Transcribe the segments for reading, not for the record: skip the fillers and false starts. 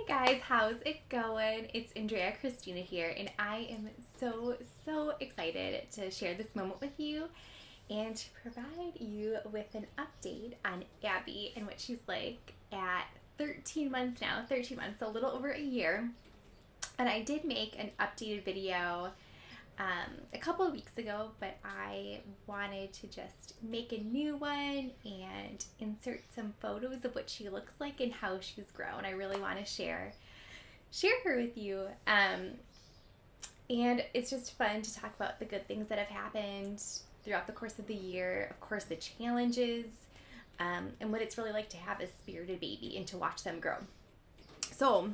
Guys, how's it going? It's Andrea Christina here, and I am so excited to share this moment with you and to provide you with an update on Abby and what she's like at 13 months now. 13 months, a little over a year. And I did make an updated video a couple of weeks ago, but I wanted to just make a new one and insert some photos of what she looks like and how she's grown. I really want to share her with you. And it's just fun to talk about the good things that have happened throughout the course of the year, of course, the challenges, and what it's really like to have a spirited baby and to watch them grow. So,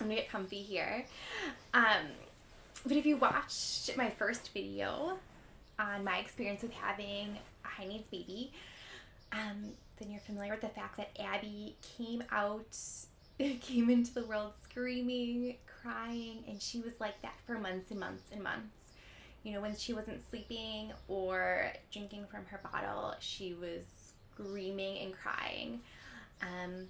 I'm gonna get comfy here. But if you watched my first video on my experience with having a high needs baby, then you're familiar with the fact that Abby came into the world screaming, crying, and she was like that for months and months and months. You know, when she wasn't sleeping or drinking from her bottle, she was screaming and crying. And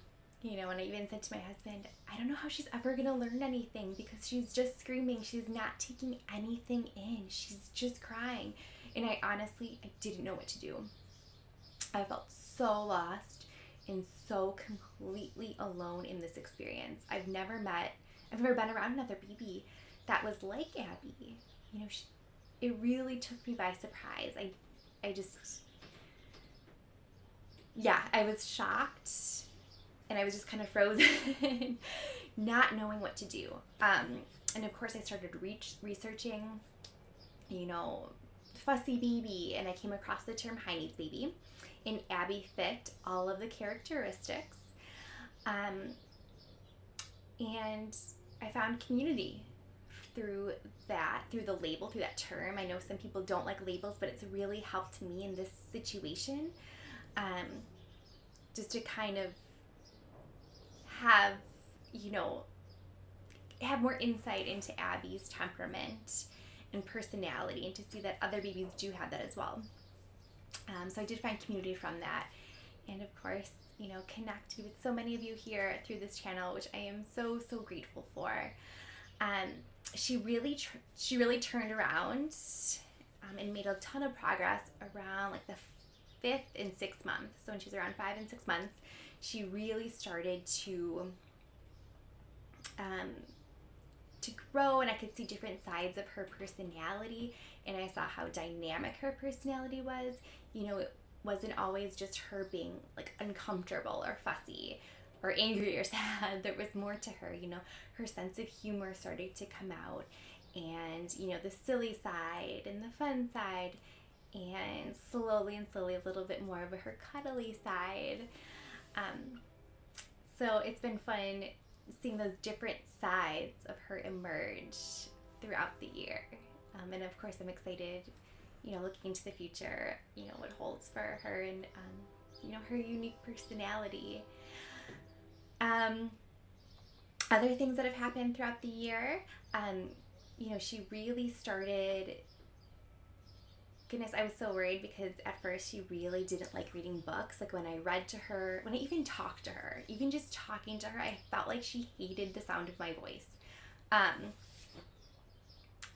I even said to my husband, I don't know how she's ever going to learn anything because she's just screaming. She's not taking anything in. She's just crying. And I didn't know what to do. I felt so lost and so completely alone in this experience. I've never been around another baby that was like Abby. It really took me by surprise. I was shocked. And I was just kind of frozen, not knowing what to do. And of course I started researching, fussy baby, and I came across the term high needs baby, and Abby fit all of the characteristics. And I found community through the label, through that term. I know some people don't like labels, but it's really helped me in this situation, just to kind of have more insight into Abby's temperament and personality, and to see that other babies do have that as well. So I did find community from that, and of course, connected with so many of you here through this channel, which I am so grateful for. She really turned around and made a ton of progress around like the 5th and 6th month. So when she's around 5 and 6 months, she really started to grow, and I could see different sides of her personality, and I saw how dynamic her personality was. It wasn't always just her being like uncomfortable or fussy or angry or sad. There was more to her. Her sense of humor started to come out, and the silly side and the fun side, and slowly a little bit more of her cuddly side. So it's been fun seeing those different sides of her emerge throughout the year. And of course I'm excited, looking into the future, what holds for her, and, her unique personality. Other things that have happened throughout the year, she really started. Goodness, I was so worried because at first she really didn't like reading books. Like when I read to her, when I even talked to her, even just talking to her, I felt like she hated the sound of my voice. And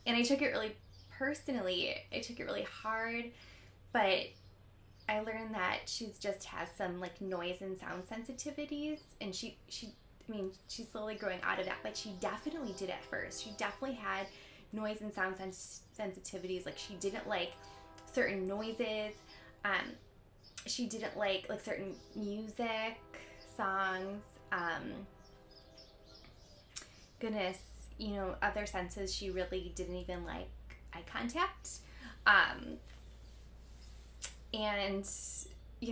I took it really personally. I took it really hard, but I learned that she just has some like noise and sound sensitivities, and she's slowly growing out of that, but she definitely did at first. She definitely had noise and sound sensitivities. Like she didn't like certain noises. She didn't like certain music, songs. Other senses she really didn't even like eye contact. And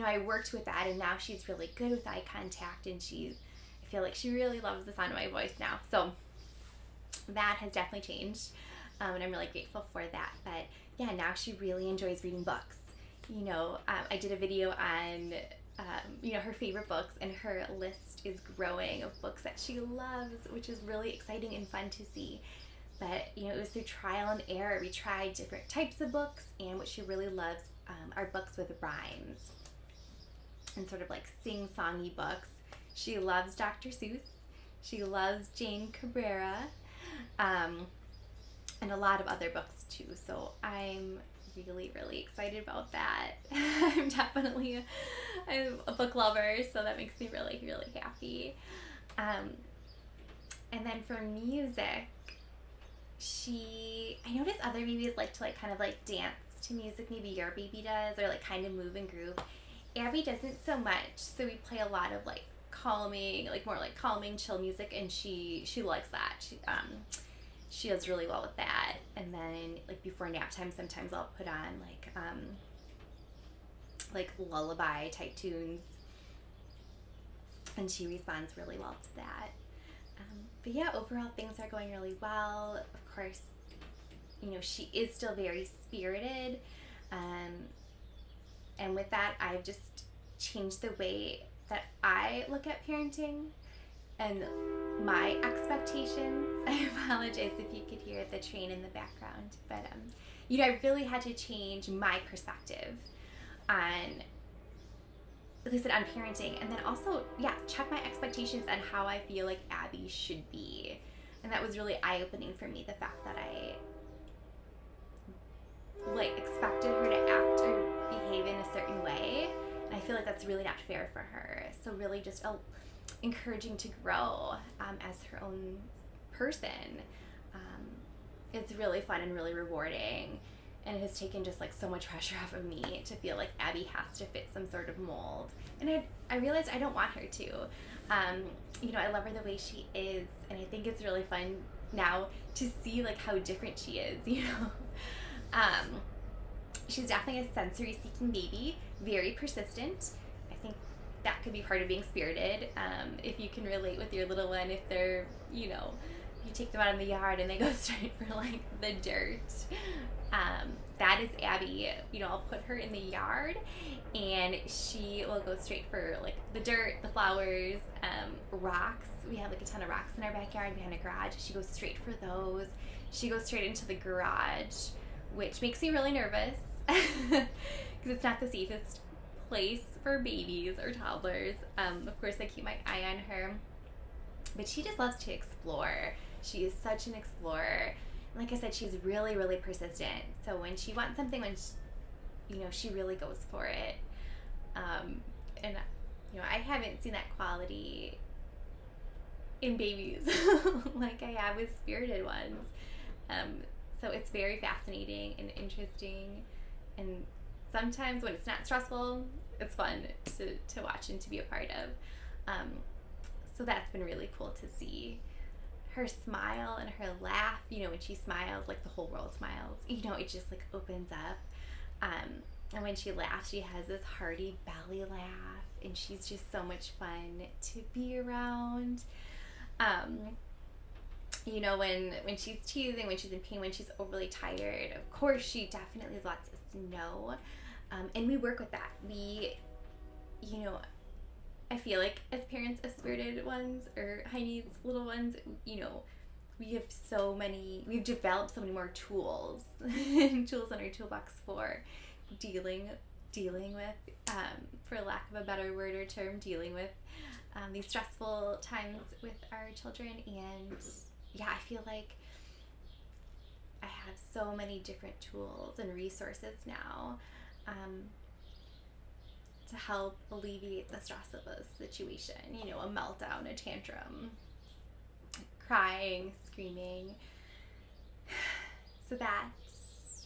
I worked with that, and now she's really good with eye contact, and I feel like she really loves the sound of my voice now. So that has definitely changed. And I'm really grateful for that. But yeah, now she really enjoys reading books. I did a video on, her favorite books, and her list is growing of books that she loves, which is really exciting and fun to see. But, it was through trial and error. We tried different types of books, and what she really loves are books with rhymes and sort of like sing-songy books. She loves Dr. Seuss. She loves Jane Cabrera, and a lot of other books too. So I'm really, really excited about that. I'm definitely a book lover, so that makes me really, really happy. And then for music, I notice other babies like to kind of dance to music. Maybe your baby does, or kind of move and groove. Abby doesn't so much, so we play a lot of calming, more calming, chill music, and she likes that. She does really well with that. And then before nap time, sometimes I'll put on lullaby type tunes, and she responds really well to that. But yeah, overall things are going really well. Of course, she is still very spirited, and with that, I've just changed the way that I look at parenting and my expectations. I apologize if you could hear the train in the background, but I really had to change my perspective on, like I said, on parenting, and then also, check my expectations on how I feel like Abby should be. And that was really eye-opening for me, the fact that I expected her to act or behave in a certain way, and I feel like that's really not fair for her. So really just encouraging to grow as her own person. It's really fun and really rewarding, and it has taken just so much pressure off of me to feel like Abby has to fit some sort of mold. And I realized I don't want her to. I love her the way she is, and I think it's really fun now to see how different she is. She's definitely a sensory seeking baby, very persistent. I think that could be part of being spirited. If you can relate with your little one, if they're, you take them out in the yard and they go straight for the dirt. That is Abby. I'll put her in the yard and she will go straight for the dirt, the flowers, rocks. We have a ton of rocks in our backyard behind a garage. She goes straight for those. She goes straight into the garage, which makes me really nervous because it's not the safest place for babies or toddlers. Of course, I keep my eye on her, but she just loves to explore. She is such an explorer. Like I said, she's really, really persistent. So when she wants something, she really goes for it. And I haven't seen that quality in babies like I have with spirited ones. So it's very fascinating and interesting. And sometimes when it's not stressful, it's fun to watch and to be a part of. So that's been really cool to see. Her smile and her laugh, when she smiles, the whole world smiles. It just opens up. And when she laughs, she has this hearty belly laugh, and she's just so much fun to be around. When she's teething, when she's in pain, when she's overly tired, of course she definitely lets us know. And we work with that. I feel like as parents of spirited ones or high needs little ones, we've developed so many more tools in our toolbox for dealing with, for lack of a better word or term, dealing with these stressful times with our children. And I feel like I have so many different tools and resources now to help alleviate the stress of a situation, a meltdown, a tantrum, crying, screaming. So that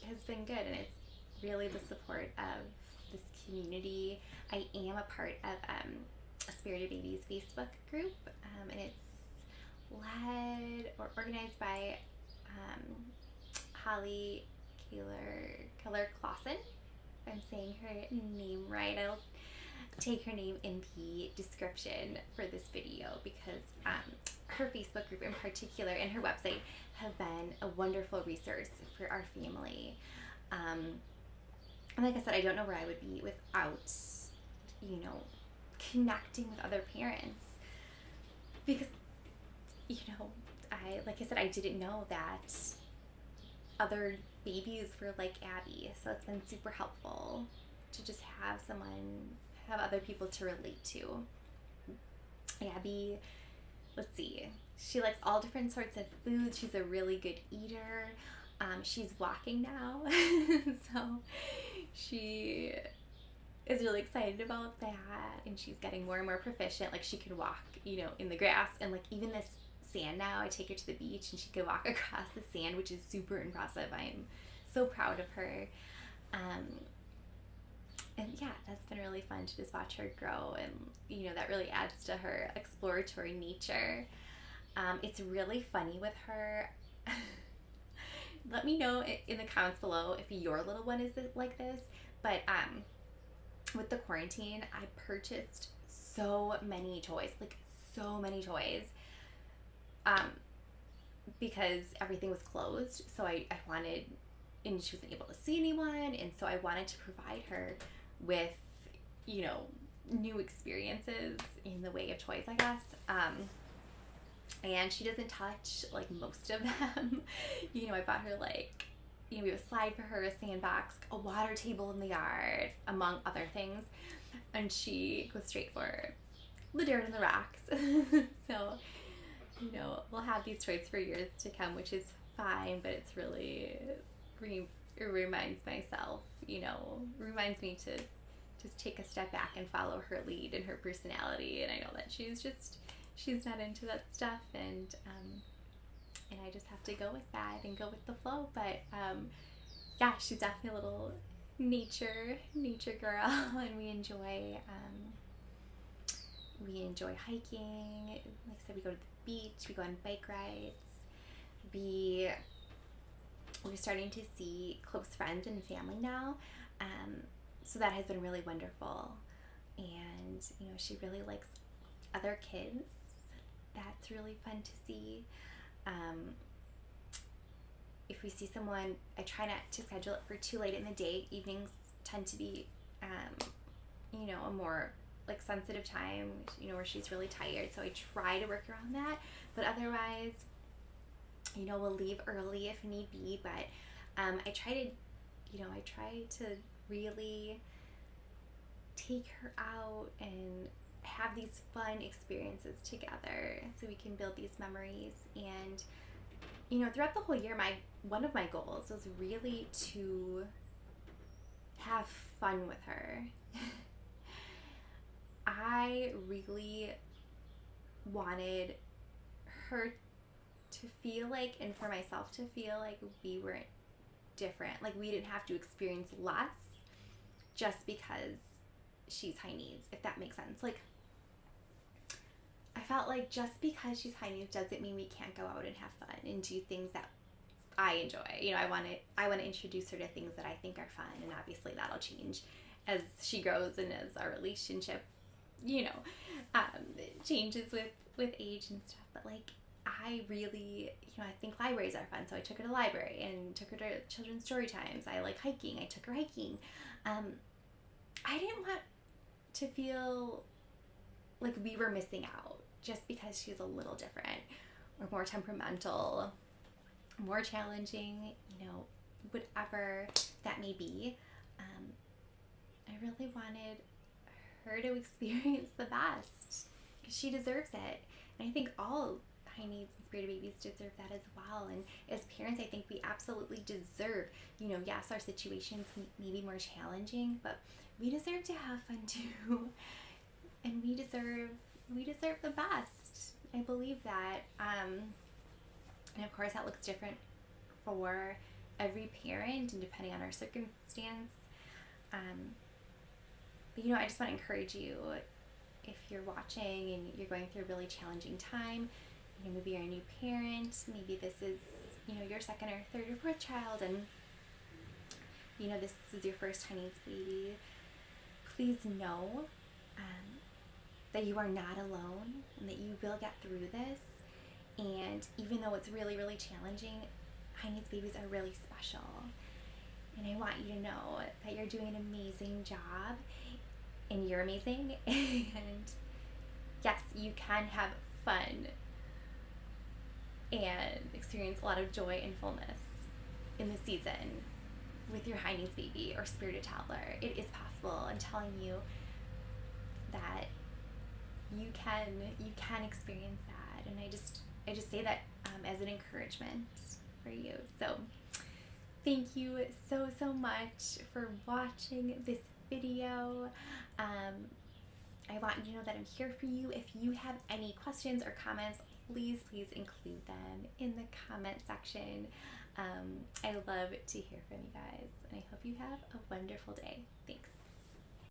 has been good, and it's really the support of this community. I am a part of a Spirited Babies Facebook group, and it's led or organized by Holly Keller Clausen. If I'm saying her name right, I'll take her name in the description for this video, because her Facebook group in particular and her website have been a wonderful resource for our family. And like I said, I don't know where I would be without, connecting with other parents, because, I didn't know that other babies were like Abby, so it's been super helpful to just have other people to relate to. Abby let's see. She likes all different sorts of food. She's a really good eater. She's walking now, so she is really excited about that, and she's getting more and more proficient. Like she can walk, in the grass, and like even this sand now. I take her to the beach, and she can walk across the sand, which is super impressive. I am so proud of her. And yeah, that's been really fun to just watch her grow, and that really adds to her exploratory nature. It's really funny with her. Let me know in the comments below if your little one is like this. But with the quarantine, I purchased so many toys, like so many toys, because everything was closed. So I wanted, and she wasn't able to see anyone, and so I wanted to provide her with, new experiences in the way of toys, I guess. And she doesn't touch like most of them. I bought her we have a slide for her, a sandbox, a water table in the yard, among other things. And she goes straight for the dirt and the rocks. So, we'll have these toys for years to come, which is fine, but it's really, it reminds myself, reminds me to just take a step back and follow her lead and her personality. And I know that she's not into that stuff, and I just have to go with that and go with the flow. But yeah, she's definitely a little nature girl, and we enjoy hiking. Like I said, we go to the beach, we go on bike rides. We're starting to see close friends and family now, so that has been really wonderful. And she really likes other kids. That's really fun to see. If we see someone, I try not to schedule it for too late in the day. Evenings tend to be, a more like sensitive time, where she's really tired. So I try to work around that. But otherwise, we'll leave early if need be. But I try to really take her out and have these fun experiences together, so we can build these memories. And throughout the whole year, one of my goals was really to have fun with her. I really wanted her to feel like, and for myself to feel like, we weren't different. Like we didn't have to experience less just because she's high needs, if that makes sense. Like I felt like just because she's high needs doesn't mean we can't go out and have fun and do things that I enjoy. I want to introduce her to things that I think are fun, and obviously that'll change as she grows and as our relationship, changes with age and stuff. But like I really, I think libraries are fun, so I took her to the library and took her to children's story times. I like hiking. I took her hiking. I didn't want to feel like we were missing out just because she's a little different or more temperamental, more challenging, whatever that may be. I really wanted her to experience the best because she deserves it. And I think all high needs and spirited babies deserve that as well. And as parents, I think we absolutely deserve, yes, our situations may be more challenging, but we deserve to have fun too. And we deserve the best. I believe that. And of course that looks different for every parent and depending on our circumstance. But I just want to encourage you, if you're watching and you're going through a really challenging time, maybe you're a new parent, maybe this is, your second or third or fourth child, and this is your first high needs baby, please know that you are not alone and that you will get through this. And even though it's really, really challenging, high needs babies are really special. And I want you to know that you're doing an amazing job, and you're amazing. And yes, you can have fun and experience a lot of joy and fullness in the season with your high needs baby or spirited toddler. It is possible. I'm telling you that you can experience that. good. And I just say that as an encouragement for you. So thank you so, so much for watching this video. I want you to know that I'm here for you. If you have any questions or comments, please include them in the comment section. I love to hear from you guys, and I hope you have a wonderful day. Thanks.